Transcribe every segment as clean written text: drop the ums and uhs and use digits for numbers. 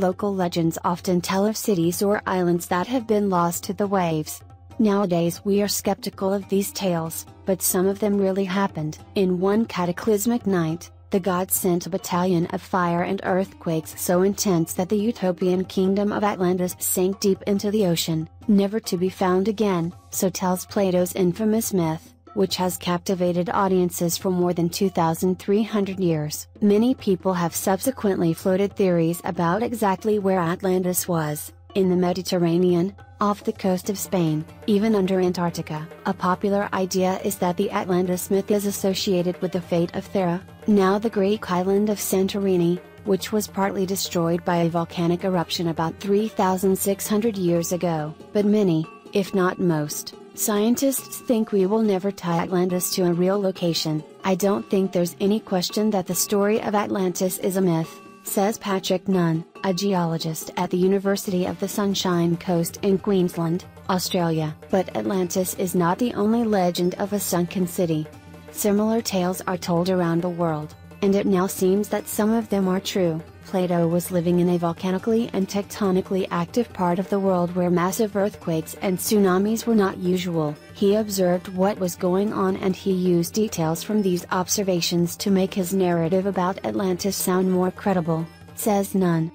Local legends often tell of cities or islands that have been lost to the waves. Nowadays we are skeptical of these tales, but some of them really happened. In one cataclysmic night, the gods sent a battalion of fire and earthquakes so intense that the utopian kingdom of Atlantis sank deep into the ocean, never to be found again, so tells Plato's infamous myth, which has captivated audiences for more than 2,300 years. Many people have subsequently floated theories about exactly where Atlantis was, in the Mediterranean, off the coast of Spain, even under Antarctica. A popular idea is that the Atlantis myth is associated with the fate of Thera, now the Greek island of Santorini, which was partly destroyed by a volcanic eruption about 3,600 years ago. But many, if not most, scientists think we will never tie Atlantis to a real location. "I don't think there's any question that the story of Atlantis is a myth," says Patrick Nunn, a geologist at the University of the Sunshine Coast in Queensland, Australia. But Atlantis is not the only legend of a sunken city. Similar tales are told around the world, and it now seems that some of them are true. Plato was living in a volcanically and tectonically active part of the world where massive earthquakes and tsunamis were not usual. He observed what was going on and he used details from these observations to make his narrative about Atlantis sound more credible, says Nunn.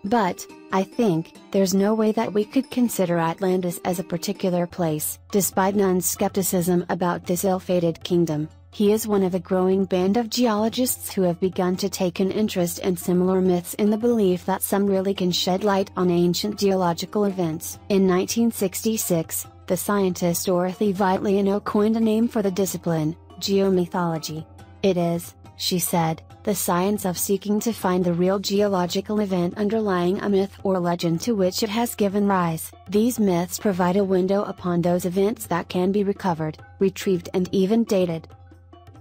But, I think, there's no way that we could consider Atlantis as a particular place. Despite Nunn's skepticism about this ill-fated kingdom, he is one of a growing band of geologists who have begun to take an interest in similar myths in the belief that some really can shed light on ancient geological events. In 1966, the scientist Dorothy Vitaliano coined a name for the discipline, geomythology. It is, she said, the science of seeking to find the real geological event underlying a myth or legend to which it has given rise. These myths provide a window upon those events that can be recovered, retrieved and even dated.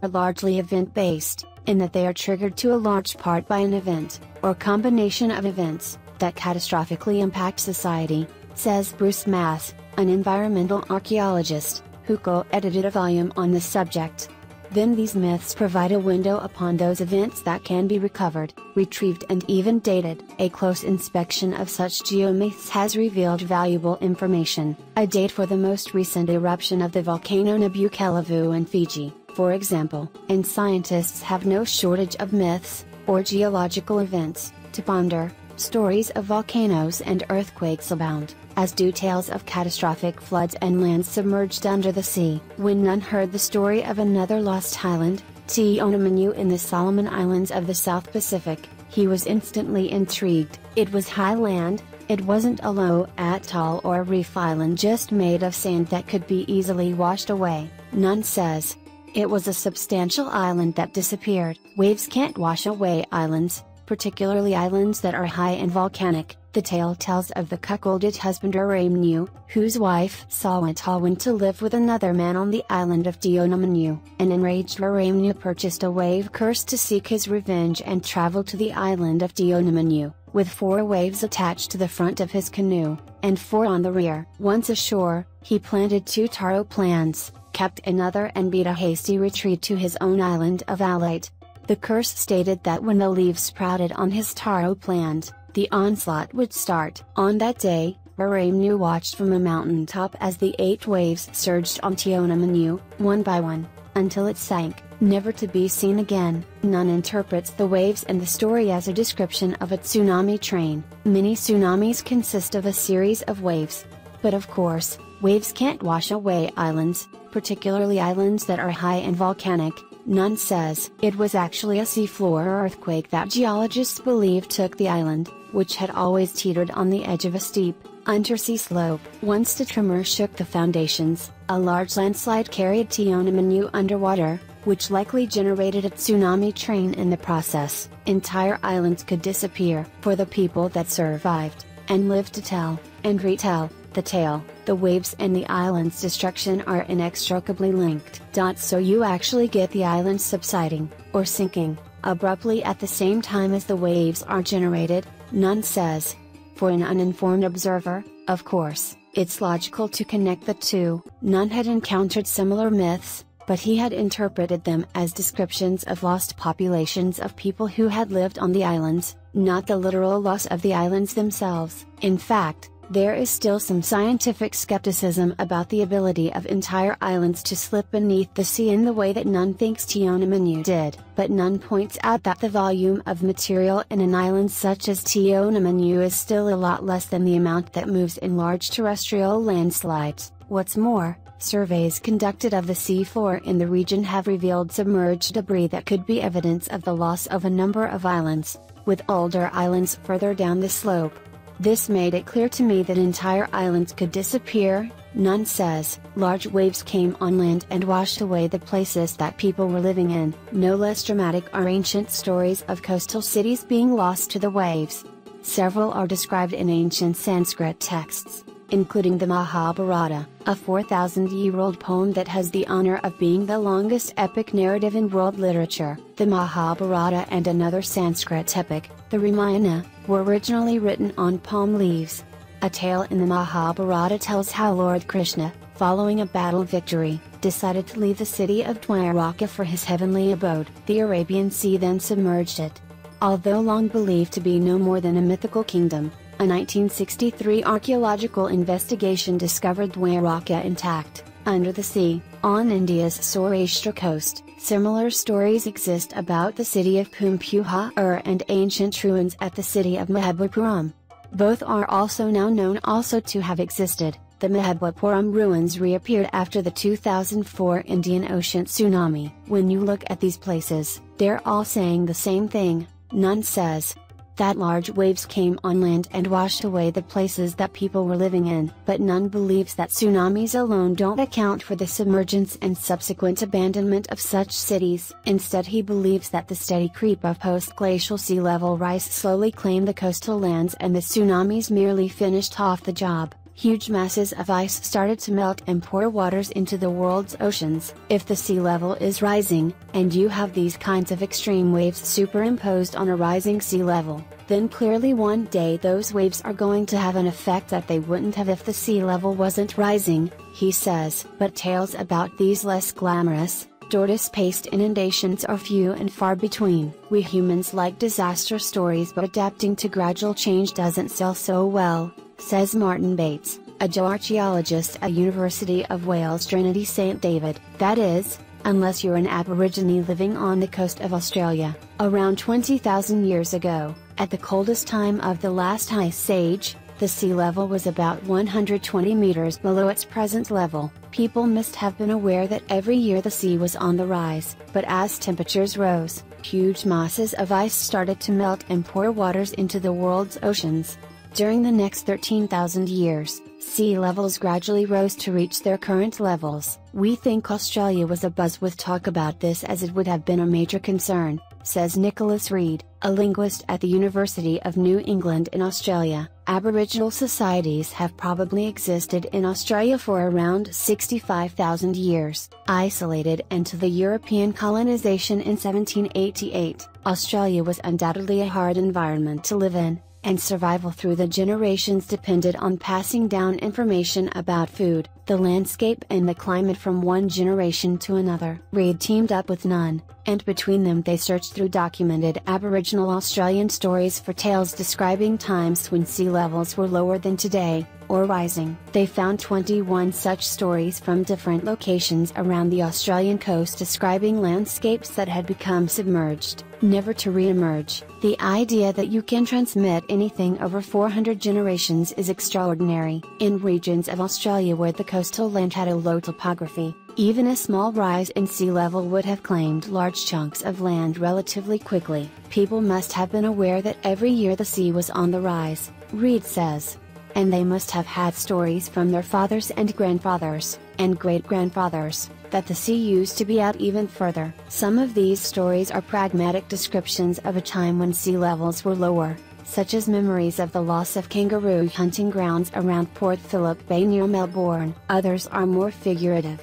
Are largely event-based, in that they are triggered to a large part by an event, or combination of events, that catastrophically impact society, says Bruce Mass, an environmental archaeologist, who co-edited a volume on this subject. Then these myths provide a window upon those events that can be recovered, retrieved and even dated. A close inspection of such geomyths has revealed valuable information. A date for the most recent eruption of the volcano Nabukelavu in Fiji, for example. And scientists have no shortage of myths, or geological events, to ponder. Stories of volcanoes and earthquakes abound, as do tales of catastrophic floods and lands submerged under the sea. When Nunn heard the story of another lost island, Tiona in the Solomon Islands of the South Pacific, he was instantly intrigued. It was high land, it wasn't a low atoll or a reef island just made of sand that could be easily washed away, Nunn says. It was a substantial island that disappeared. Waves can't wash away islands, particularly islands that are high and volcanic. The tale tells of the cuckolded husband Raimnu, whose wife Sawatha went to live with another man on the island of Dionamanyu. An enraged Raimnu purchased a wave curse to seek his revenge and traveled to the island of Dionamanyu, with 4 waves attached to the front of his canoe, and 4 on the rear. Once ashore, he planted 2 taro plants, kept another and beat a hasty retreat to his own island of Alite. The curse stated that when the leaves sprouted on his taro plant, the onslaught would start. On that day, Raimnu watched from a mountaintop as the 8 waves surged on Dionamanyu, one by one, until it sank, never to be seen again. Nunn interprets the waves and the story as a description of a tsunami train. Many tsunamis consist of a series of waves. But of course, waves can't wash away islands, particularly islands that are high and volcanic. Nunn says it was actually a seafloor earthquake that geologists believe took the island, which had always teetered on the edge of a steep, undersea slope. Once the tremor shook the foundations, a large landslide carried Dionamanyu underwater, which likely generated a tsunami train in the process. Entire islands could disappear. For the people that survived, and lived to tell, and retell, the tale, the waves and the island's destruction are inextricably linked. So you actually get the island subsiding, or sinking, abruptly at the same time as the waves are generated, Nunn says. For an uninformed observer, of course, it's logical to connect the two. Nunn had encountered similar myths, but he had interpreted them as descriptions of lost populations of people who had lived on the islands, not the literal loss of the islands themselves. In fact, there is still some scientific skepticism about the ability of entire islands to slip beneath the sea in the way that Nunn thinks Tione did, but Nunn points out that the volume of material in an island such as Tione is still a lot less than the amount that moves in large terrestrial landslides. What's more, surveys conducted of the seafloor in the region have revealed submerged debris that could be evidence of the loss of a number of islands, with older islands further down the slope. This made it clear to me that entire islands could disappear, Nunn says. Large waves came on land and washed away the places that people were living in. No less dramatic are ancient stories of coastal cities being lost to the waves. Several are described in ancient Sanskrit texts, including the Mahabharata, a 4,000-year-old poem that has the honor of being the longest epic narrative in world literature. The Mahabharata and another Sanskrit epic, the Ramayana, were originally written on palm leaves. A tale in the Mahabharata tells how Lord Krishna, following a battle victory, decided to leave the city of Dwaraka for his heavenly abode. The Arabian Sea then submerged it. Although long believed to be no more than a mythical kingdom, a 1963 archaeological investigation discovered Dwaraka intact, under the sea, on India's Saurashtra coast. Similar stories exist about the city of Pumpuhar and ancient ruins at the city of Mahabalipuram. Both are also now known also to have existed. The Mahabalipuram ruins reappeared after the 2004 Indian Ocean tsunami. When you look at these places, they're all saying the same thing, Nunn says. That large waves came on land and washed away the places that people were living in. But Nunn believes that tsunamis alone don't account for the submergence and subsequent abandonment of such cities. Instead, he believes that the steady creep of post-glacial sea level rise slowly claimed the coastal lands and the tsunamis merely finished off the job. Huge masses of ice started to melt and pour waters into the world's oceans. If the sea level is rising, and you have these kinds of extreme waves superimposed on a rising sea level, then clearly one day those waves are going to have an effect that they wouldn't have if the sea level wasn't rising, he says. But tales about these less glamorous, tortoise-paced inundations are few and far between. We humans like disaster stories, but adapting to gradual change doesn't sell so well, says Martin Bates, a geoarchaeologist at University of Wales Trinity St David. That is, unless you're an Aborigine living on the coast of Australia. Around 20,000 years ago, at the coldest time of the last ice age, the sea level was about 120 meters below its present level. People must have been aware that every year the sea was on the rise, but as temperatures rose, huge masses of ice started to melt and pour waters into the world's oceans. During the next 13,000 years, sea levels gradually rose to reach their current levels. We think Australia was abuzz with talk about this, as it would have been a major concern, says Nicholas Reid, a linguist at the University of New England in Australia. Aboriginal societies have probably existed in Australia for around 65,000 years. Isolated until the European colonisation in 1788, Australia was undoubtedly a hard environment to live in, and survival through the generations depended on passing down information about food, the landscape and the climate from one generation to another. Reid teamed up with Nunn, and between them they searched through documented Aboriginal Australian stories for tales describing times when sea levels were lower than today, or rising. They found 21 such stories from different locations around the Australian coast describing landscapes that had become submerged, never to re-emerge. The idea that you can transmit anything over 400 generations is extraordinary. In regions of Australia where the coastal land had a low topography, even a small rise in sea level would have claimed large chunks of land relatively quickly. People must have been aware that every year the sea was on the rise, Reid says. And they must have had stories from their fathers and grandfathers, and great-grandfathers, that the sea used to be out even further. Some of these stories are pragmatic descriptions of a time when sea levels were lower, such as memories of the loss of kangaroo hunting grounds around Port Phillip Bay near Melbourne. Others are more figurative.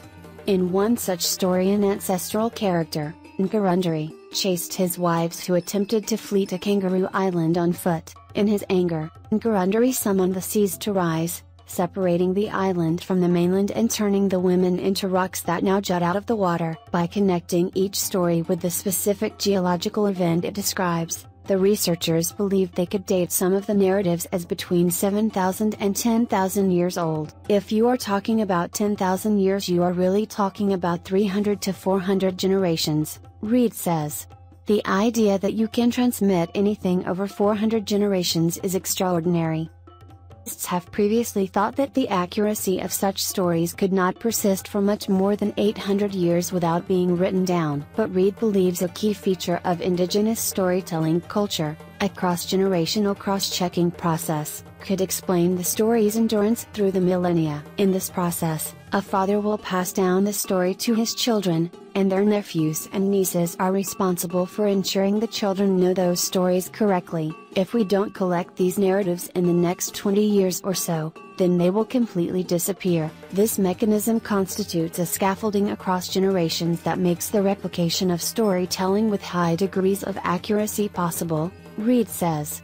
In one such story, an ancestral character, Ngurunderi, chased his wives who attempted to flee to Kangaroo Island on foot. In his anger, Ngurunderi summoned the seas to rise, separating the island from the mainland and turning the women into rocks that now jut out of the water. By connecting each story with the specific geological event it describes, the researchers believed they could date some of the narratives as between 7,000 and 10,000 years old. If you are talking about 10,000 years, you are really talking about 300 to 400 generations, Reed says. The idea that you can transmit anything over 400 generations is extraordinary. Scientists have previously thought that the accuracy of such stories could not persist for much more than 800 years without being written down. But Reed believes a key feature of indigenous storytelling culture, a cross-generational cross-checking process, could explain the story's endurance through the millennia. In this process, a father will pass down the story to his children, and their nephews and nieces are responsible for ensuring the children know those stories correctly. If we don't collect these narratives in the next 20 years or so, then they will completely disappear. This mechanism constitutes a scaffolding across generations that makes the replication of storytelling with high degrees of accuracy possible, Reed says.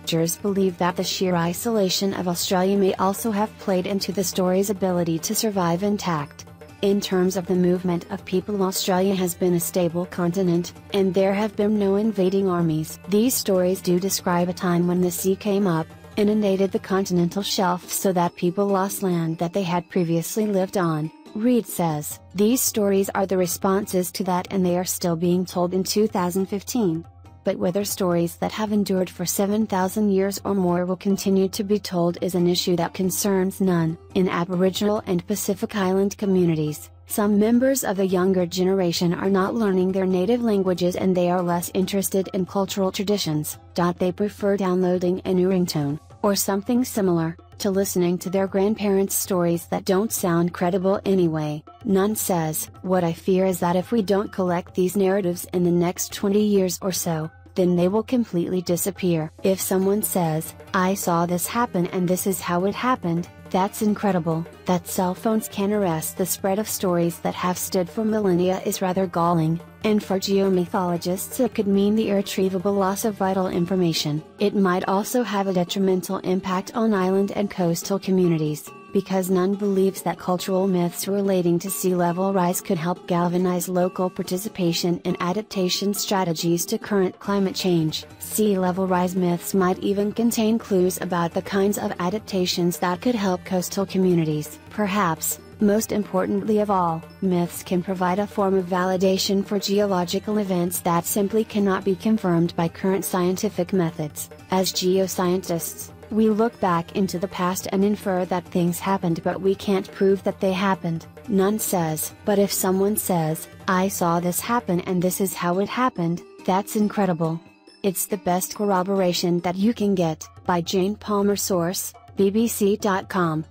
Researchers believe that the sheer isolation of Australia may also have played into the story's ability to survive intact. In terms of the movement of people, Australia has been a stable continent, and there have been no invading armies. These stories do describe a time when the sea came up, inundated the continental shelf so that people lost land that they had previously lived on, Reed says. These stories are the responses to that, and they are still being told in 2015. But whether stories that have endured for 7,000 years or more will continue to be told is an issue that concerns none. In Aboriginal and Pacific Island communities, some members of the younger generation are not learning their native languages, and they are less interested in cultural traditions. They prefer downloading a new ringtone, or something similar, to listening to their grandparents' stories that don't sound credible anyway, Nunn says. What I fear is that if we don't collect these narratives in the next 20 years or so, then they will completely disappear. If someone says, "I saw this happen and this is how it happened," that's incredible. That cell phones can arrest the spread of stories that have stood for millennia is rather galling, and for geomythologists it could mean the irretrievable loss of vital information. It might also have a detrimental impact on island and coastal communities, because Nunn believes that cultural myths relating to sea level rise could help galvanize local participation in adaptation strategies to current climate change. Sea level rise myths might even contain clues about the kinds of adaptations that could help coastal communities. Perhaps, most importantly of all, myths can provide a form of validation for geological events that simply cannot be confirmed by current scientific methods. As geoscientists, we look back into the past and infer that things happened, but we can't prove that they happened, Nunn says. But if someone says, "I saw this happen and this is how it happened," that's incredible. It's the best corroboration that you can get. By Jane Palmer. Source, BBC.com.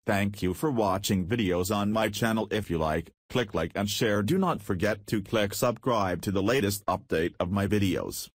Thank you for watching videos on my channel. If you click like and share. Do not forget to click subscribe to the latest update of my videos.